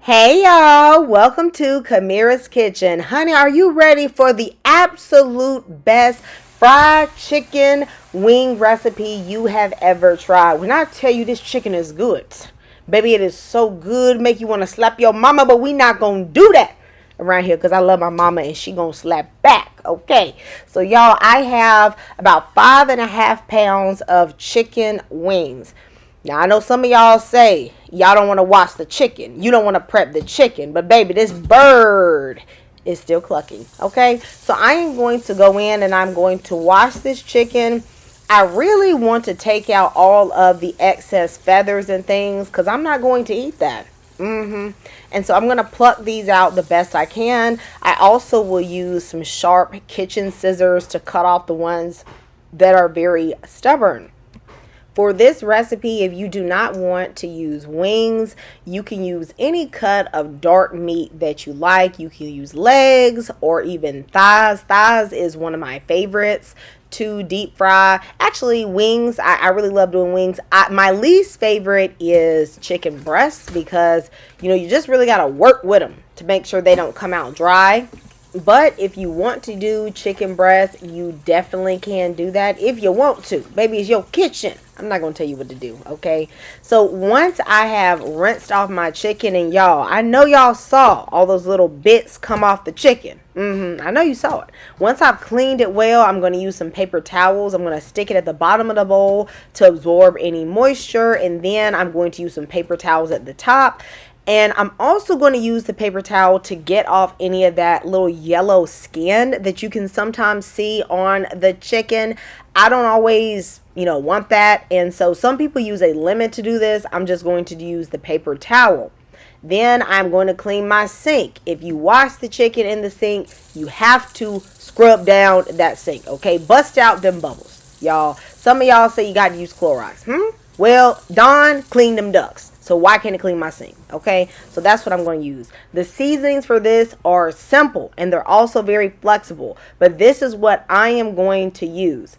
Hey y'all, welcome to Kamira's Kitchen. Honey, are you ready for the absolute best fried chicken wing recipe you have ever tried? When I tell you this chicken is good, baby, it is so good, make you want to slap your mama, but we not gonna do that around here because I love my mama and she gonna slap back. Okay, so y'all, I have about 5.5 pounds of chicken wings. Now, I know some of y'all say y'all don't want to wash the chicken. You don't want to prep the chicken. But, baby, this bird is still clucking. Okay? So, I am going to go in and I'm going to wash this chicken. I really want to take out all of the excess feathers and things because I'm not going to eat that. And so I'm going to pluck these out the best I can. I also will use some sharp kitchen scissors to cut off the ones that are very stubborn. For this recipe, if you do not want to use wings, you can use any cut of dark meat that you like. You can use legs or even thighs. Thighs is one of my favorites to deep fry. Actually, wings, I really love doing wings. My least favorite is chicken breasts because, you just really got to work with them to make sure they don't come out dry. But if you want to do chicken breast, you definitely can do that if you want to. Baby, it's your kitchen. I'm not going to tell you what to do, okay? So once I have rinsed off my chicken, and y'all, I know y'all saw all those little bits come off the chicken. I know you saw it. Once I've cleaned it well, I'm going to use some paper towels. I'm going to stick it at the bottom of the bowl to absorb any moisture. And then I'm going to use some paper towels at the top. And I'm also going to use the paper towel to get off any of that little yellow skin that you can sometimes see on the chicken. I don't always, want that. And so some people use a lemon to do this. I'm just going to use the paper towel. Then I'm going to clean my sink. If you wash the chicken in the sink, you have to scrub down that sink, okay? Bust out them bubbles, y'all. Some of y'all say you got to use Clorox. Well, Dawn cleaned them ducks. So why can't it clean my sink? Okay, so that's what I'm going to use. The seasonings for this are simple and they're also very flexible. But this is what I am going to use.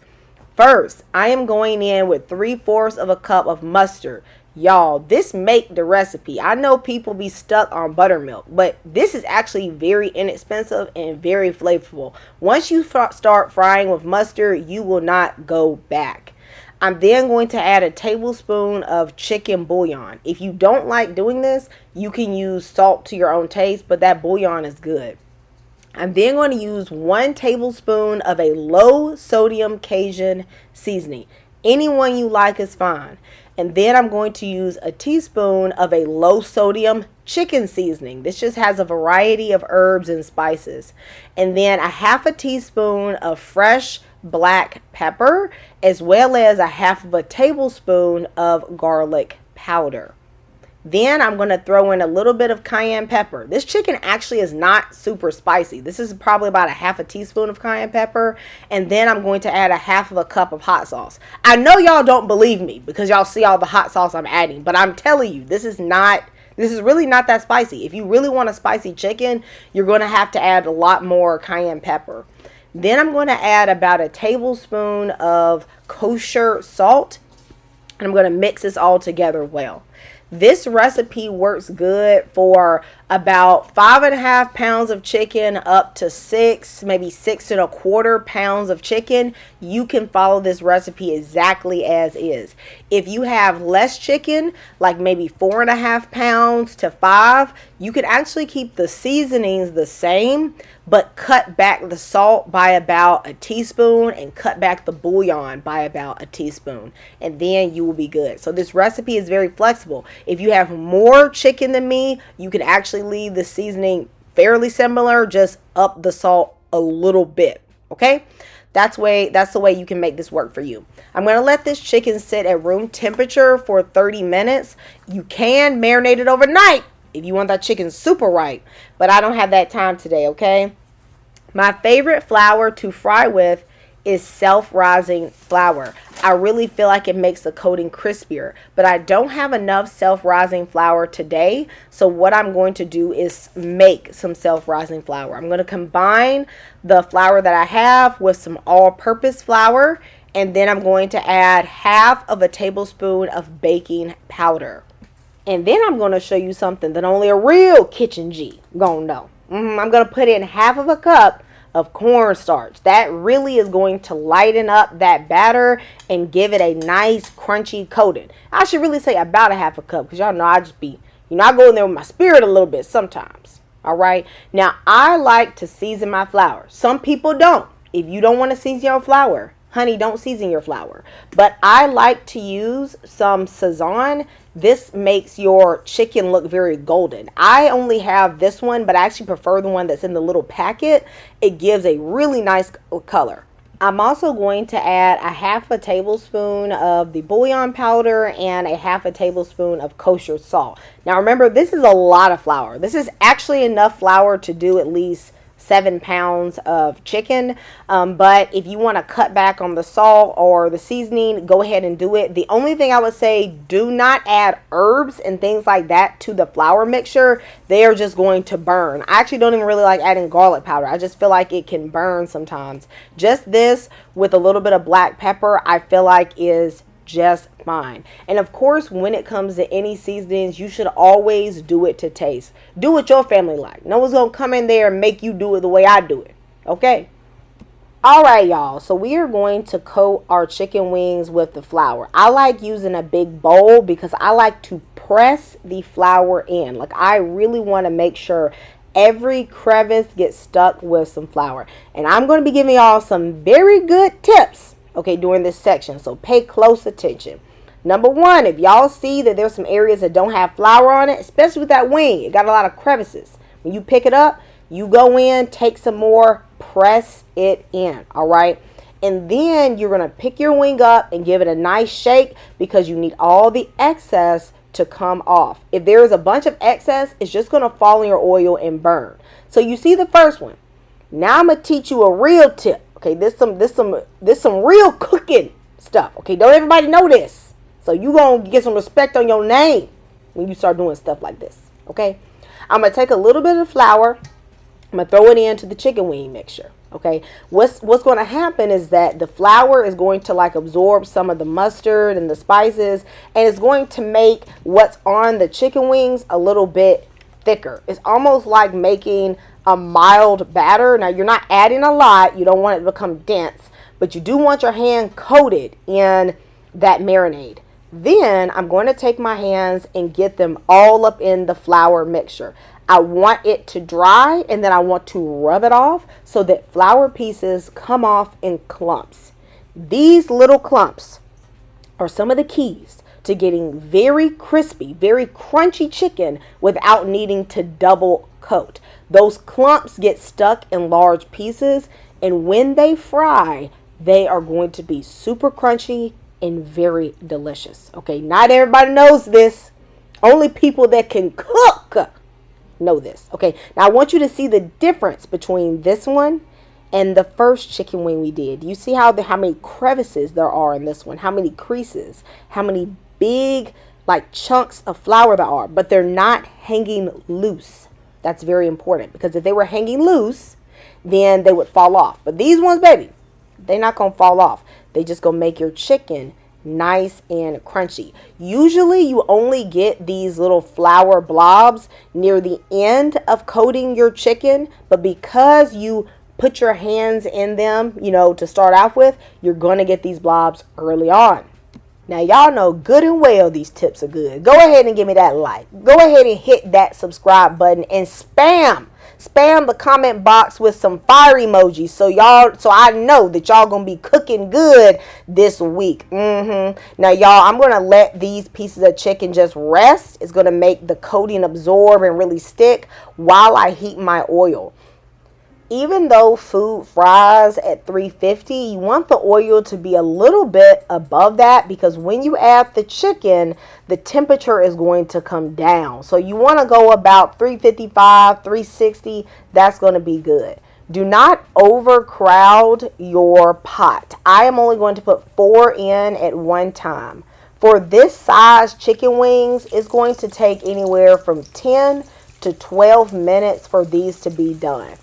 First, I am going in with 3/4 of a cup of mustard. Y'all, this make the recipe. I know people be stuck on buttermilk, but this is actually very inexpensive and very flavorful. Once you start frying with mustard, you will not go back. I'm then going to add a tablespoon of chicken bouillon. If you don't like doing this, you can use salt to your own taste, but that bouillon is good. I'm then going to use 1 tablespoon of a low sodium Cajun seasoning. Anyone you like is fine. And then I'm going to use a teaspoon of a low sodium chicken seasoning. This just has a variety of herbs and spices. And then a 1/2 teaspoon of fresh black pepper, as well as a 1/2 tablespoon of garlic powder. Then I'm going to throw in a little bit of cayenne pepper. This chicken actually is not super spicy. This is probably about a 1/2 teaspoon of cayenne pepper. And then I'm going to add a 1/2 cup of hot sauce. I know y'all don't believe me because y'all see all the hot sauce I'm adding, but I'm telling you, this is really not that spicy. If you really want a spicy chicken, you're going to have to add a lot more cayenne pepper. Then I'm going to add about a tablespoon of kosher salt, and I'm going to mix this all together well. This recipe works good for about 5.5 pounds of chicken up to 6, maybe 6.25 pounds of chicken. You can follow this recipe exactly as is. If you have less chicken, like maybe 4.5 pounds to 5, you can actually keep the seasonings the same, but cut back the salt by about a teaspoon and cut back the bouillon by about a teaspoon. And then you will be good. So this recipe is very flexible. If you have more chicken than me, you can actually leave the seasoning fairly similar, just up the salt a little bit. Okay? That's the way you can make this work for you. I'm going to let this chicken sit at room temperature for 30 minutes. You can marinate it overnight if you want that chicken super right, but I don't have that time today, okay? My favorite flour to fry with is self-rising flour. I really feel like it makes the coating crispier, but I don't have enough self-rising flour today. So what I'm going to do is make some self-rising flour. I'm going to combine the flour that I have with some all-purpose flour, and then I'm going to add 1/2 tablespoon of baking powder. And then I'm going to show you something that only a real kitchen G gonna know. I'm going to put in half of a cup of cornstarch. That really is going to lighten up that batter and give it a nice crunchy coating. I should really say about a half a cup, because y'all know I just be, I go in there with my spirit a little bit sometimes. All right. Now, I like to season my flour. Some people don't. If you don't want to season your flour, honey, don't season your flour. But I like to use some sazon. This makes your chicken look very golden. I only have this one, but I actually prefer the one that's in the little packet. It gives a really nice color. I'm also going to add a half a tablespoon of the bouillon powder and a half a tablespoon of kosher salt. Now remember, this is a lot of flour. This is actually enough flour to do at least 7 pounds of chicken, but if you want to cut back on the salt or the seasoning, go ahead and do it. The only thing I would say, do not add herbs and things like that to the flour mixture. They are just going to burn. I actually don't even really like adding garlic powder. I just feel like it can burn sometimes. Just this with a little bit of black pepper, I feel like is just fine. And of course, when it comes to any seasonings, you should always do it to taste. Do what your family like. No one's gonna come in there and make you do it the way I do it. Okay? All right, y'all. So we are going to coat our chicken wings with the flour. I like using a big bowl because I like to press the flour in. Like, I really want to make sure every crevice gets stuck with some flour. And I'm going to be giving y'all some very good tips, okay, during this section. So pay close attention. Number one, if y'all see that there's some areas that don't have flour on it, especially with that wing, it got a lot of crevices. When you pick it up, you go in, take some more, press it in, all right? And then you're going to pick your wing up and give it a nice shake because you need all the excess to come off. If there is a bunch of excess, it's just going to fall in your oil and burn. So you see the first one. Now I'm going to teach you a real tip. Okay, this some real cooking stuff. Okay, don't everybody know this. So you gonna get some respect on your name when you start doing stuff like this. Okay, I'm gonna take a little bit of flour. I'm gonna throw it into the chicken wing mixture. Okay, what's going to happen is that the flour is going to like absorb some of the mustard and the spices, and it's going to make what's on the chicken wings a little bit thicker. It's almost like making a mild batter. Now you're not adding a lot. You don't want it to become dense, but you do want your hand coated in that marinade. Then I'm going to take my hands and get them all up in the flour mixture. I want it to dry, and then I want to rub it off so that flour pieces come off in clumps. These little clumps are some of the keys to getting very crispy, very crunchy chicken without needing to double coat. Those clumps get stuck in large pieces, and when they fry, they are going to be super crunchy and very delicious. Okay, not everybody knows this. Only people that can cook know this. Okay, now I want you to see the difference between this one and the first chicken wing we did. You see how many crevices there are in this one, how many creases, how many big like chunks of flour there are, but they're not hanging loose. That's very important, because if they were hanging loose, then they would fall off. But these ones, baby, they're not gonna fall off. They just gonna make your chicken nice and crunchy. Usually you only get these little flour blobs near the end of coating your chicken, but because you put your hands in them, to start off with, you're gonna get these blobs early on. Now y'all know good and well these tips are good. Go ahead and give me that like. Go ahead and hit that subscribe button and spam the comment box with some fire emojis so I know that y'all gonna be cooking good this week. Now y'all, I'm gonna let these pieces of chicken just rest. It's gonna make the coating absorb and really stick while I heat my oil. Even though food fries at 350, you want the oil to be a little bit above that, because when you add the chicken, the temperature is going to come down. So you want to go about 355, 360. That's going to be good. Do not overcrowd your pot. I am only going to put 4 in at one time. For this size chicken wings, it's going to take anywhere from 10 to 12 minutes for these to be done.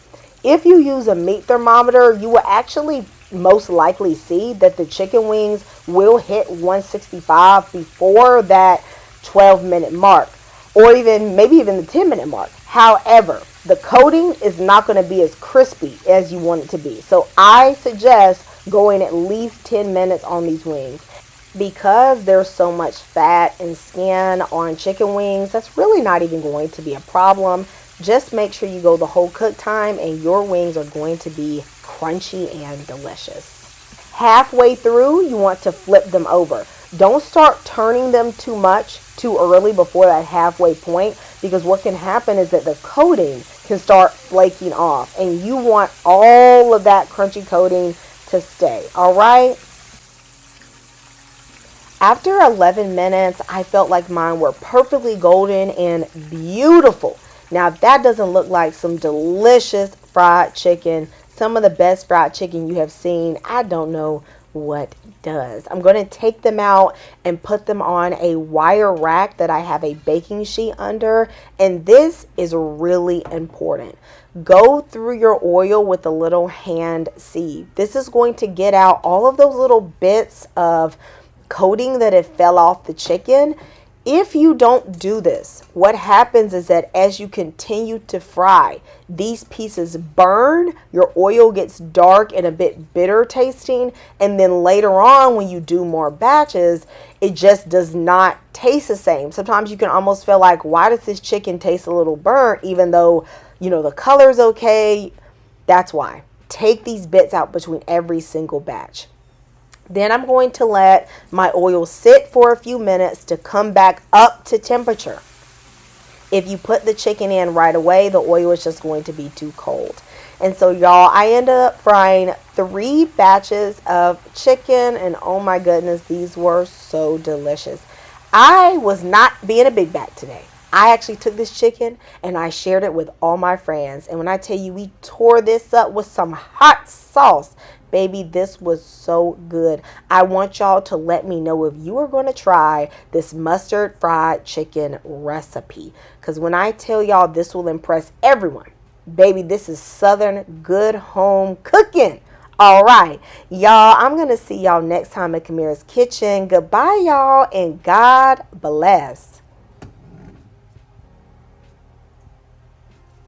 If you use a meat thermometer, you will actually most likely see that the chicken wings will hit 165 before that 12-minute mark. or even maybe even the 10-minute mark. However, the coating is not going to be as crispy as you want it to be. So I suggest going at least 10 minutes on these wings. Because there's so much fat and skin on chicken wings, that's really not even going to be a problem. Just make sure you go the whole cook time and your wings are going to be crunchy and delicious. Halfway through, you want to flip them over. Don't start turning them too much too early before that halfway point, because what can happen is that the coating can start flaking off and you want all of that crunchy coating to stay. All right. After 11 minutes, I felt like mine were perfectly golden and beautiful. Now, if that doesn't look like some delicious fried chicken, some of the best fried chicken you have seen, I don't know what does. I'm going to take them out and put them on a wire rack that I have a baking sheet under. And this is really important. Go through your oil with a little hand sieve. This is going to get out all of those little bits of coating that it fell off the chicken. If you don't do this, what happens is that as you continue to fry, these pieces burn, your oil gets dark and a bit bitter tasting, and then later on when you do more batches, it just does not taste the same. Sometimes you can almost feel like, why does this chicken taste a little burnt even though, the color's okay? That's why. Take these bits out between every single batch. Then I'm going to let my oil sit for a few minutes to come back up to temperature. If you put the chicken in right away, the oil is just going to be too cold. And so, y'all, I ended up frying 3 batches of chicken, and oh my goodness, these were so delicious. I was not being a big bag today. I actually took this chicken and I shared it with all my friends. And when I tell you, we tore this up with some hot sauce. Baby, this was so good. I want y'all to let me know if you are going to try this mustard fried chicken recipe. Because when I tell y'all, this will impress everyone. Baby, this is Southern good home cooking. All right, y'all, I'm going to see y'all next time at Kamira's Kitchen. Goodbye, y'all, and God bless.